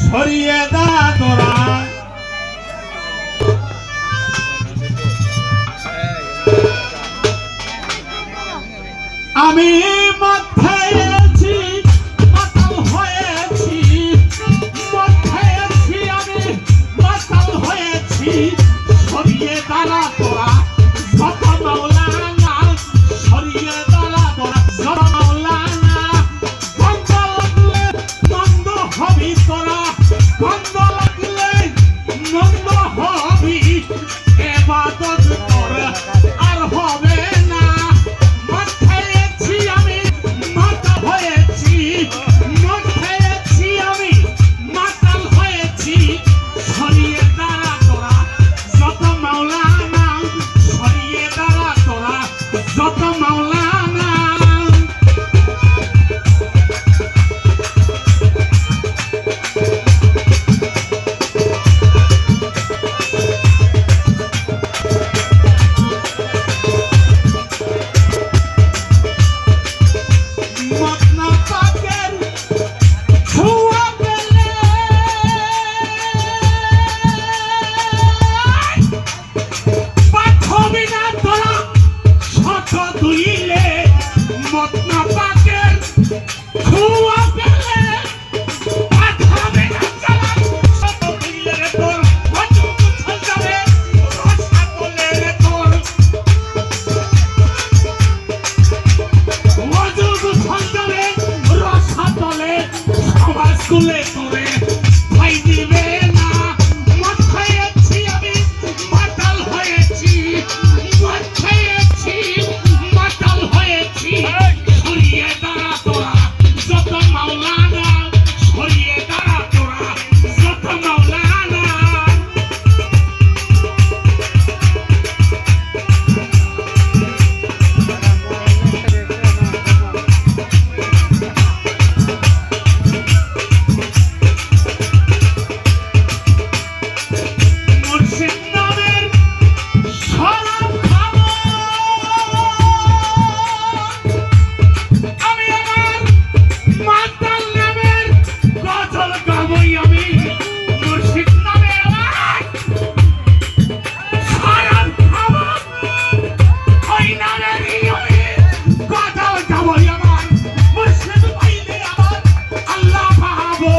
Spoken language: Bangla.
ছড়িয়ে দা তোরা আমি মাথায় আছি মাতাল হয়েছি মাথায় আছি আমি মাতাল হয়েছি ছড়িয়ে দাঁড়া তোরা যত মাওলানা ছড়িয়ে দাঁড়া তোরা যত মাওলানা গন্ধ লাগলে নন্দ হবি তোরা গন্ধ লাগলে নন্দ হবি এবাদত তোরা আর হবে না মাথায় আছি আমি মাতাল হয়েছি মাথায় আছি আমি মাতাল হয়েছি ছড়িয়ে দাঁড়া তোরা যত মাওলানা ছড়িয়ে দাঁড়া তোরা যত মাওলানা মতনা পাকের ছোঁয়া পেলে পাঠবি না তোরা শত দুইলে মতনা পাকের ছোঁয়া পেলে পাঠবি না তোরা শত দুইলে রে তোর কত কোথায় যাবে রসা তোলে রে তোর মজুদ সন্তানে রসা তোলে সমাজ কুলে তোরে ভাই দিবে না মাথায় আছি আমি মাতাল হয়েছি মাথায় আছি মাতাল হয়েছি ছড়িয়ে দাঁড়া তোরা যত মাওলানা ছড়িয়ে দাঁড়া তোরা যত মাওলানা মুর্শিদ নামের শরাব খাবো আমি আমার মাতাল নামের গজল গাবই আমি মুর্শিদ নামের আমার শরাব খাবো ওই নামেরই আমি গজল গাবই আমার মুর্শিদ পাইলে আমার আল্লাহ পাবো